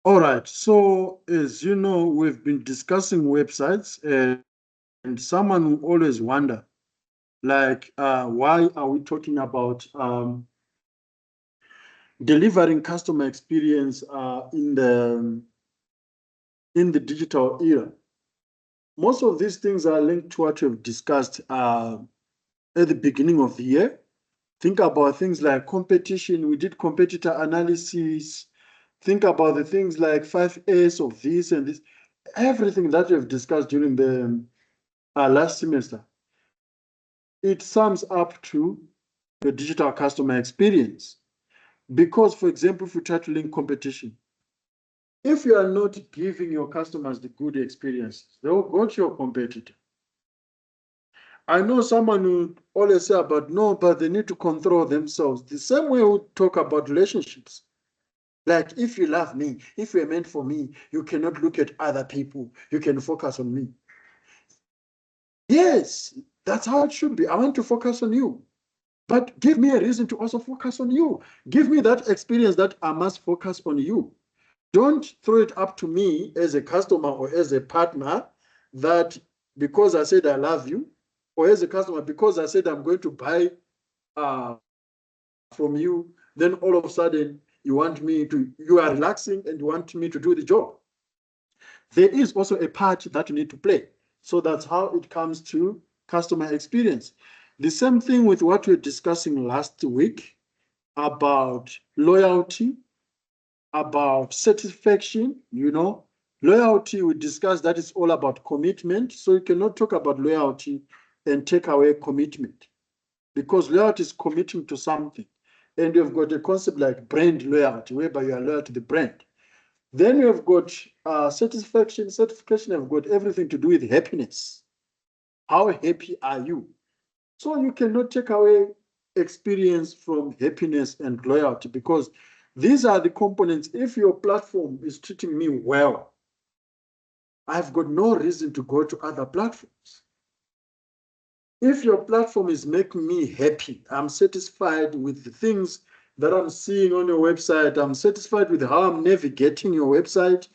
All right. So, as you know, we've been discussing websites, and someone will always wonder, like, why are we talking about delivering customer experience in the digital era? Most of these things are linked to what we've discussed at the beginning of the year. Think about things like competition. We did competitor analysis. Think about the things like 5S of this and this. Everything that we've discussed during the last semester, it sums up to the digital customer experience. Because, for example, if you try to link competition, if you are not giving your customers the good experience, they'll go to your competitor. I know someone who always say about no, but they need to control themselves. The same way we talk about relationships. Like, if you love me, if you're meant for me, you cannot look at other people. You can focus on me. Yes, that's how it should be. I want to focus on you. But give me a reason to also focus on you. Give me that experience that I must focus on you. Don't throw it up to me as a customer or as a partner that because I said I love you, or as a customer because I said I'm going to buy uh, from you, then all of a sudden you are relaxing and you want me to do the job. There is also a part that you need to play. So that's how it comes to customer experience. The same thing with what we were discussing last week about loyalty, about satisfaction, Loyalty, we discussed that is all about commitment. So you cannot talk about loyalty and take away commitment because loyalty is committing to something. And you've got a concept like brand loyalty, whereby you are loyal to the brand. Then you have got satisfaction. Satisfaction have got everything to do with happiness. How happy are you? So you cannot take away experience from happiness and loyalty because these are the components. If your platform is treating me well, I've got no reason to go to other platforms. If your platform is making me happy, I'm satisfied with the things that I'm seeing on your website, I'm satisfied with how I'm navigating your website,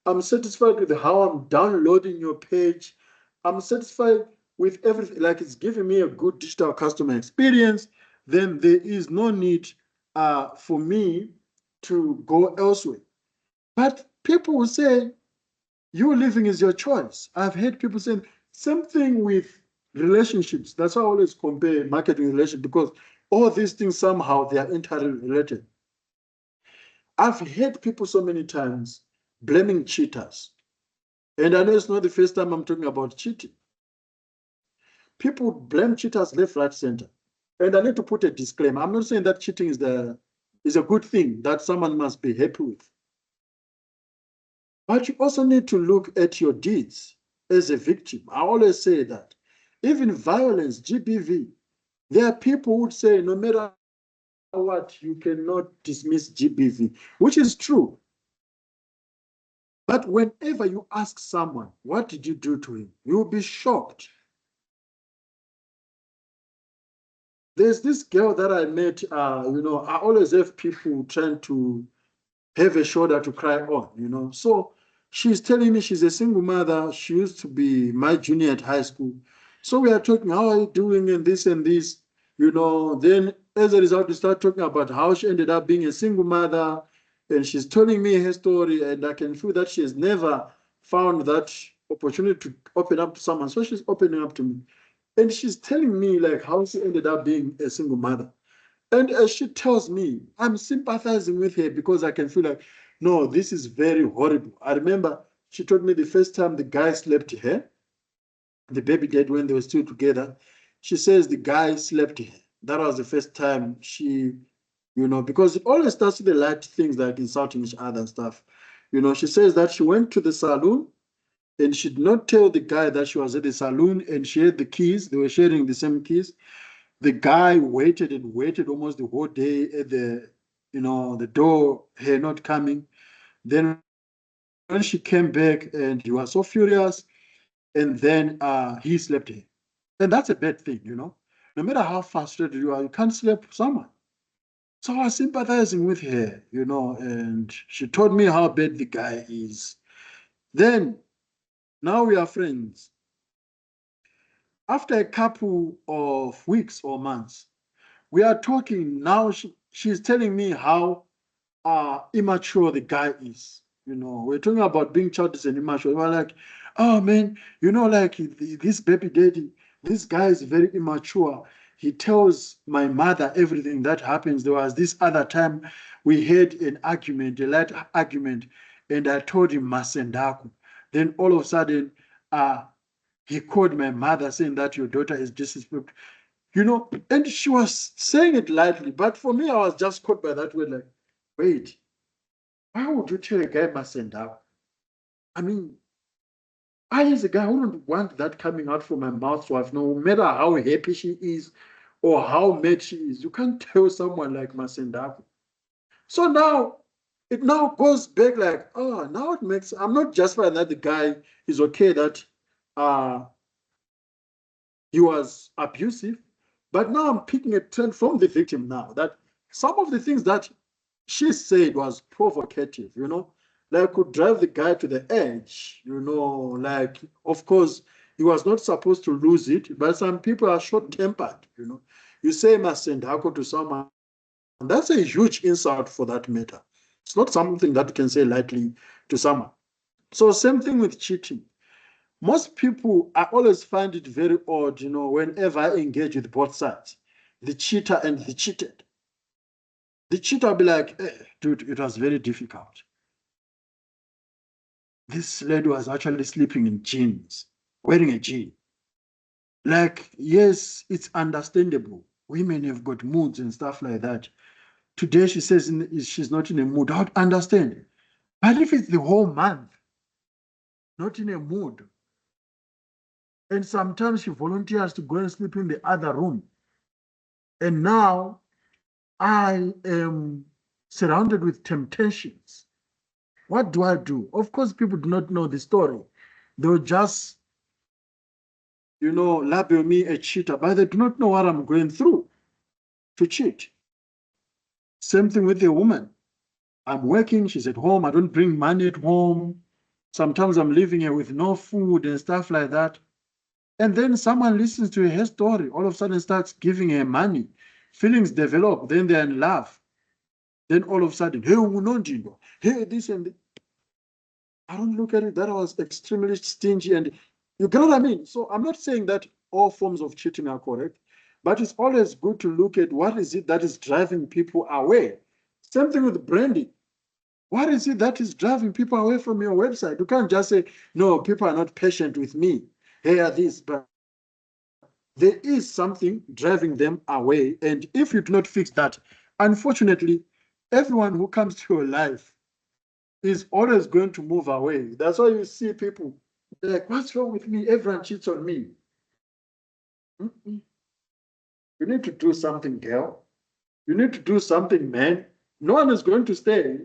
I'm satisfied with how I'm downloading your page, I'm satisfied with everything, like it's giving me a good digital customer experience, then there is no need for me to go elsewhere. But people will say, you living is your choice. I've heard people saying same thing with relationships. That's why I always compare marketing and relationship because all these things somehow they are interrelated. I've heard people so many times blaming cheaters. And I know it's not the first time I'm talking about cheating. People blame cheaters left, right, center. And I need to put a disclaimer. I'm not saying that cheating is a good thing that someone must be happy with. But you also need to look at your deeds as a victim. I always say that. Even violence, GBV, there are people who would say no matter what, you cannot dismiss GBV, which is true. But whenever you ask someone, what did you do to him? You'll be shocked. There's this girl that I met, I always have people trying to have a shoulder to cry on. So she's telling me she's a single mother. She used to be my junior at high school. So we are talking, how are you doing and this and this. Then as a result, we start talking about how she ended up being a single mother. And she's telling me her story, and I can feel that she has never found that opportunity to open up to someone. So she's opening up to me. And she's telling me like how she ended up being a single mother. And as she tells me, I'm sympathizing with her because I can feel like, no, this is very horrible. I remember she told me the first time the guy slept her, the baby dad, when they were still together, she says the guy slept her. That was the first time because it always starts with the light things like insulting each other and stuff. She says that she went to the saloon and she did not tell the guy that she was at the saloon and she had the keys. They were sharing the same keys. The guy waited and waited almost the whole day at the door, her not coming. Then when she came back and he was so furious, and then he slept her. And that's a bad thing. No matter how frustrated you are, you can't sleep with someone. So I was sympathizing with her, and she told me how bad the guy is. Then, now we are friends. After a couple of weeks or months, we are talking. Now she's telling me how immature the guy is. We're talking about being childish and immature. We're like, oh man, like this baby daddy, this guy is very immature. He tells my mother everything that happens. There was this other time we had an argument, a light argument, and I told him Masendaku. Then all of a sudden, he called my mother saying that your daughter is disrespectful. And she was saying it lightly, but for me, I was just caught by that word, like, wait, why would you tell a guy Masendaku? I mean, I, as a guy, wouldn't want that coming out from my mouth wife, no matter how happy she is or how mad she is. You can't tell someone like Masendaku. So now, it now goes back like, oh, now it makes, I'm not justifying that the guy is okay that uh, he was abusive, but now I'm picking a trend from the victim now that some of the things that she said was provocative, like could drive the guy to the edge, like, of course, he was not supposed to lose it, but some people are short-tempered. You say Masendako to someone, and that's a huge insult for that matter. It's not something that you can say lightly to someone. So same thing with cheating. Most people, I always find it very odd, whenever I engage with both sides, the cheater and the cheated. The cheater will be like, dude, it was very difficult. This lady was actually sleeping in jeans, wearing a jean. Like, yes, it's understandable. Women have got moods and stuff like that. Today she says she's not in a mood. I would understand. But if it's the whole month, not in a mood, and sometimes she volunteers to go and sleep in the other room, and now I am surrounded with temptations. What do I do? Of course, people do not know the story. They'll just, label me a cheater, but they do not know what I'm going through to cheat. Same thing with a woman. I'm working, she's at home, I don't bring money at home. Sometimes I'm leaving her with no food and stuff like that. And then someone listens to her story, all of a sudden starts giving her money. Feelings develop, then they're in love. Then all of a sudden, hey, Unondino, hey, this and that. I don't look at it that I was extremely stingy, and you get what I mean? So I'm not saying that all forms of cheating are correct, but it's always good to look at what is it that is driving people away. Same thing with branding. What is it that is driving people away from your website? You can't just say, no, people are not patient with me. Hey, are this, but there is something driving them away. And if you do not fix that, unfortunately, everyone who comes to your life is always going to move away. That's why you see people like, what's wrong with me? Everyone cheats on me. Mm-mm. You need to do something, girl. You need to do something, man. No one is going to stay.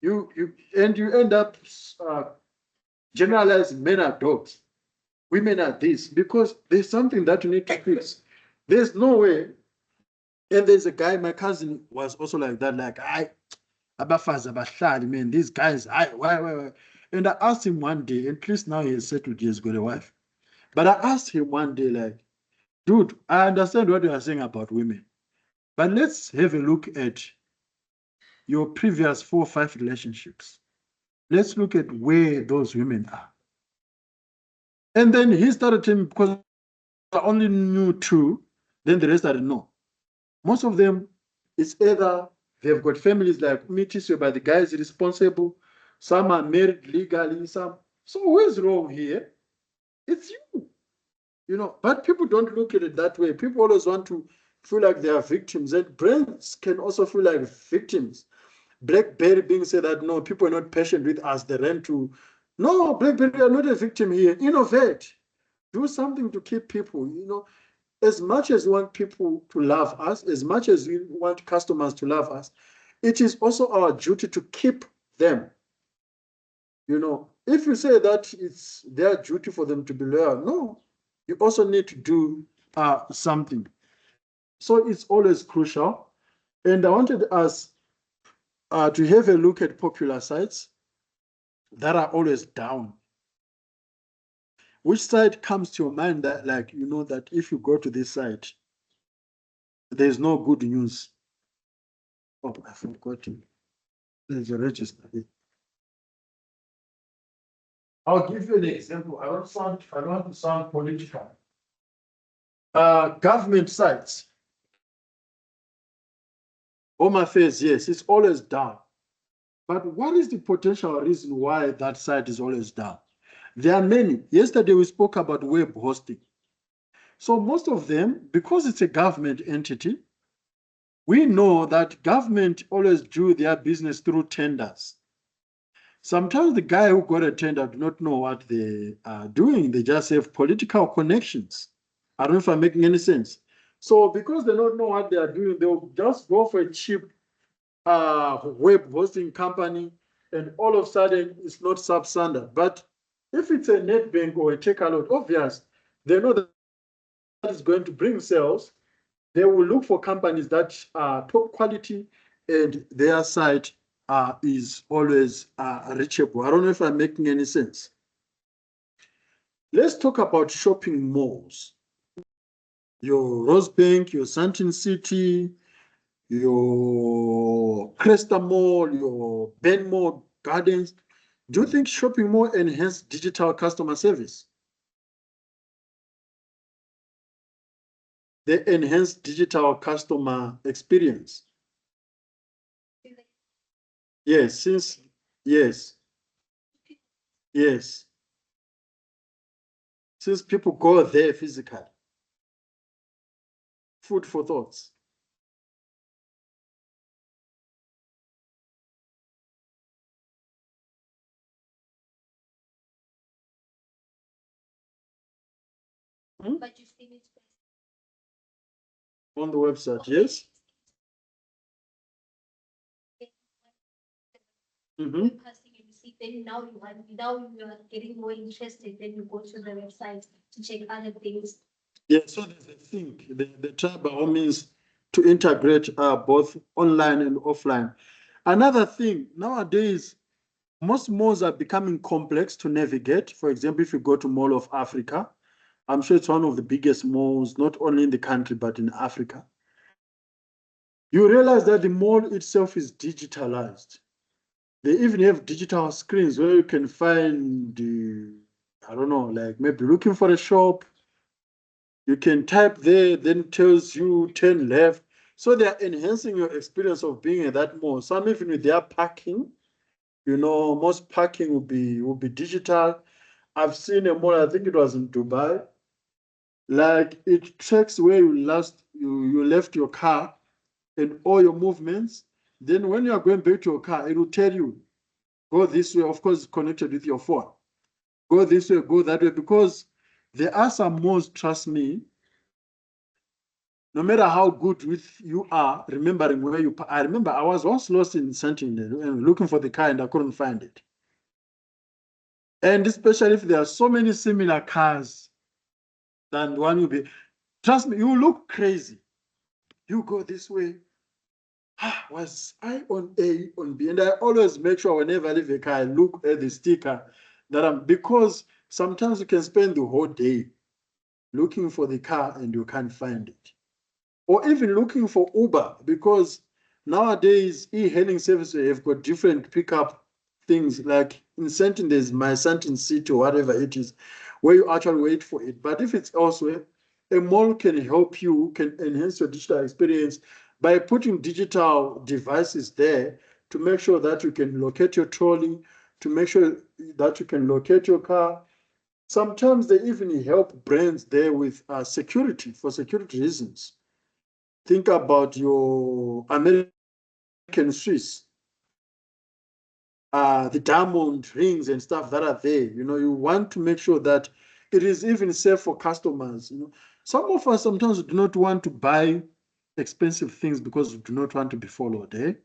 You end up generalizing men are dogs, women are this, because there's something that you need to fix. There's no way. And there's a guy, my cousin was also like that, like, abafazi abahlali, man, these guys, why? And I asked him one day, and please now he has settled, he has got a wife. But I asked him one day, like, dude, I understand what you are saying about women, but let's have a look at your previous 4 or 5 relationships. Let's look at where those women are. And then he started telling me, because I only knew 2, then the rest I didn't know. Most of them, it's either they've got families like Mitiswe, but the guy is responsible. Some are married legally, some. So who is wrong here? It's you. But people don't look at it that way. People always want to feel like they are victims, and brands can also feel like victims. BlackBerry being said that no, people are not patient with us, they ran to. No, BlackBerry are not a victim here. Innovate. Do something to keep people, as much as we want people to love us, as much as we want customers to love us, it is also our duty to keep them. If you say that it's their duty for them to be loyal, no, you also need to do something. So it's always crucial. And I wanted us to have a look at popular sites that are always down. Which site comes to your mind that, like, you know, that if you go to this site, there's no good news? Oh, I forgot it. There's a register. I'll give you an example. I don't want to sound political. Government sites. Home Affairs, yes, it's always down. But what is the potential reason why that site is always down? There are many. Yesterday we spoke about web hosting. So most of them, because it's a government entity, we know that government always do their business through tenders. Sometimes the guy who got a tender do not know what they are doing. They just have political connections. I don't know if I'm making any sense. So because they don't know what they are doing, they'll just go for a cheap web hosting company, and all of a sudden it's not substandard. But if it's a net bank or a Takealot, obvious, they know that is going to bring sales. They will look for companies that are top quality and their site is always reachable. I don't know if I'm making any sense. Let's talk about shopping malls. Your Rosebank, your Sandton City, your Cresta Mall, your Benmore Gardens. Do you think shopping mall enhance digital customer service? They enhance digital customer experience. Yes, yes, yes. Since people go there physically. Food for thoughts. Hmm? On the website, yes. Mm-hmm. Then now you are getting more interested, then you go to the website to check other things. Yeah, so there's a thing. They try by all means to integrate both online and offline. Another thing, nowadays, most malls are becoming complex to navigate. For example, if you go to Mall of Africa, I'm sure it's one of the biggest malls, not only in the country, but in Africa. You realize that the mall itself is digitalized. They even have digital screens where you can find, I don't know, like maybe looking for a shop. You can type there, then it tells you turn left. So they are enhancing your experience of being at that mall. Some even with their parking, you know, most parking will be digital. I've seen a mall, I think it was in Dubai, like it tracks where you left your car and all your movements. Then when you are going back to your car, it will tell you, go this way. Of course, it's connected with your phone. Go this way, go that way, because there are some malls, trust me, no matter how good with you are, remembering where you. I remember I was once lost in Sandton and looking for the car and I couldn't find it. And especially if there are so many similar cars, then one will be. Trust me, you look crazy. You go this way. Was I on A, on B? And I always make sure whenever I leave a car, I look at the sticker that because sometimes you can spend the whole day looking for the car and you can't find it. Or even looking for Uber, because nowadays e-hailing services have got different pickup things. Like in Sandton, there's my Sandton City or whatever it is, where you actually wait for it. But if it's elsewhere, a mall can help you, can enhance your digital experience by putting digital devices there to make sure that you can locate your trolley, to make sure that you can locate your car. Sometimes they even help brands there with security, for security reasons. Think about your American Swiss, the diamond rings and stuff that are there. You know, you want to make sure that it is even safe for customers. You know, some of us sometimes do not want to buy expensive things because we do not want to be followed.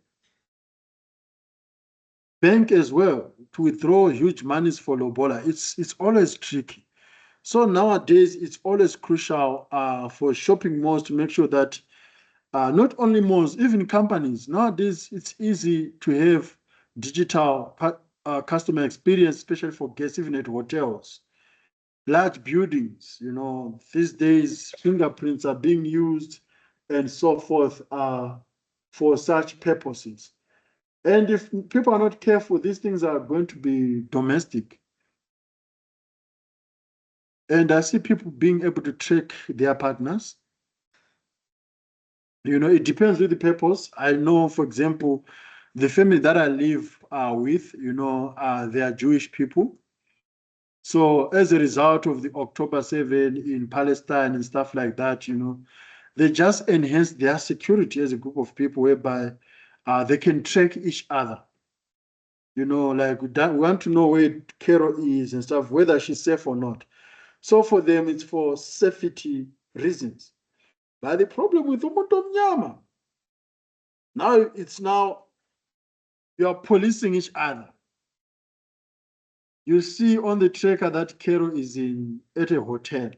Bank as well, to withdraw huge monies for Lobola, it's always tricky. So nowadays, it's always crucial for shopping malls to make sure that Not only malls, even companies. Nowadays, it's easy to have digital customer experience, especially for guests, even at hotels, large buildings. These days, fingerprints are being used and so forth for such purposes. And if people are not careful, these things are going to be domestic. And I see people being able to track their partners. It depends with the purpose. I know, for example, the family that I live with, they are Jewish people. So as a result of the October 7 in Palestine and stuff like that, they just enhance their security as a group of people whereby they can track each other. Like we want to know where Carol is and stuff, whether she's safe or not. So for them, it's for safety reasons. But the problem with umuntu omnyama, now you are policing each other. You see on the tracker that Carol is at a hotel.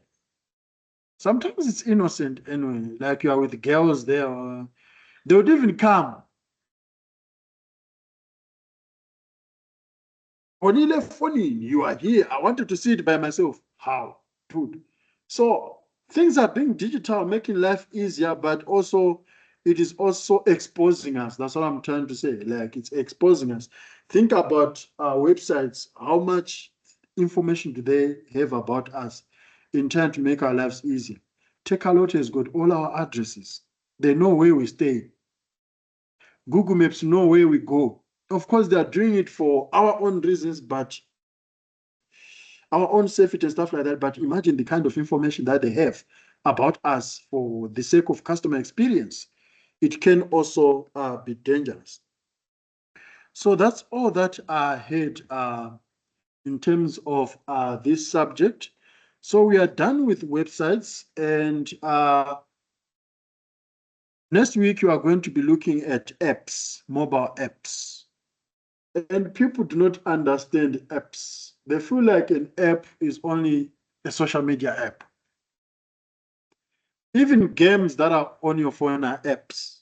Sometimes it's innocent anyway, like you are with girls there. They would even come. Onile phone, you are here. I wanted to see it by myself. How? Dude. So things are being digital, making life easier, but also it is also exposing us. That's what I'm trying to say. Like it's exposing us. Think about websites. How much information do they have about us in trying to make our lives easier? Takealot has got all our addresses. They know where we stay. Google Maps know where we go. Of course, they are doing it for our own reasons, but our own safety and stuff like that. But imagine the kind of information that they have about us for the sake of customer experience. It can also be dangerous. So that's all that I had in terms of this subject. So we are done with websites, and next week you are going to be looking at apps, mobile apps. And people do not understand apps. They feel like an app is only a social media app. Even games that are on your phone are apps.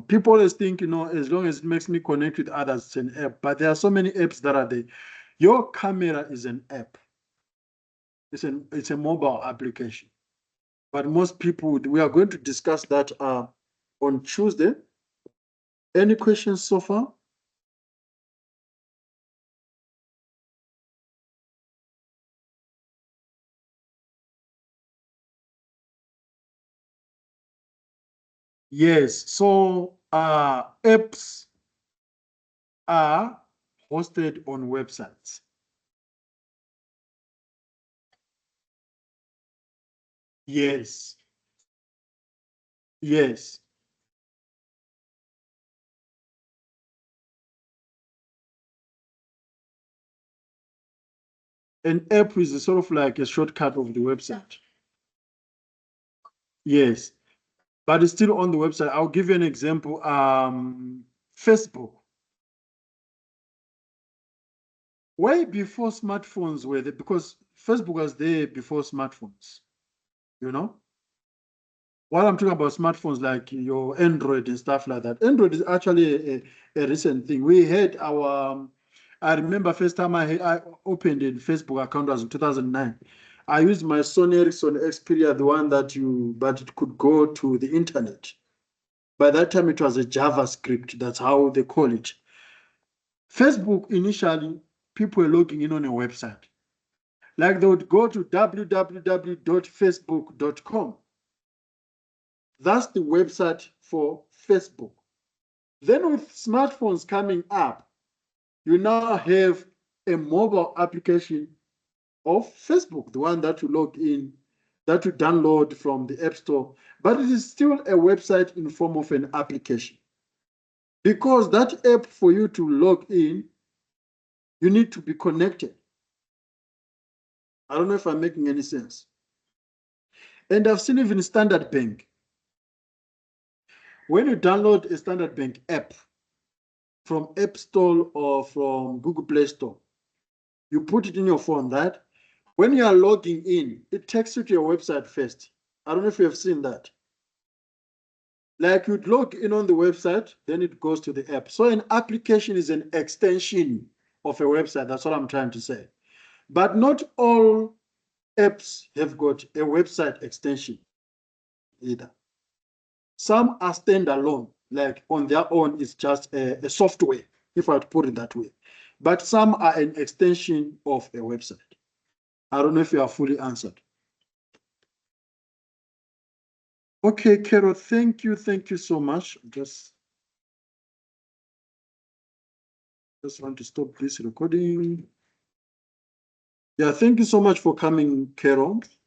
People always think, as long as it makes me connect with others, it's an app. But there are so many apps that are there. Your camera is an app. It's a mobile application. But most people, we are going to discuss that on Tuesday. Any questions so far? Yes. So apps are hosted on websites. Yes. Yes. An app is a sort of like a shortcut of the website. Yes. But it's still on the website. I'll give you an example. Facebook. Way before smartphones were there, because Facebook was there before smartphones, you know? While I'm talking about smartphones like your Android and stuff like that, Android is actually a recent thing. We had I remember first time I opened a Facebook account was in 2009. I used my Sony Ericsson Xperia, the one but it could go to the internet. By that time, it was a JavaScript. That's how they call it. Facebook, initially, people were logging in on a website. Like they would go to www.facebook.com. That's the website for Facebook. Then with smartphones coming up, you now have a mobile application of Facebook, the one that you log in, that you download from the App Store, but it is still a website in form of an application. Because that app, for you to log in, you need to be connected. I don't know if I'm making any sense. And I've seen even Standard Bank. When you download a Standard Bank app from App Store or from Google Play Store, you put it in your phone, right? When you are logging in, it takes you to your website first. I don't know if you have seen that. Like you'd log in on the website, then it goes to the app. So an application is an extension of a website. That's what I'm trying to say. But not all apps have got a website extension either. Some are standalone, like on their own, it's just a software, if I would put it that way. But some are an extension of a website. I don't know if you are fully answered. Okay, Carol, thank you so much. Just want to stop this recording. Yeah, thank you so much for coming, Carol.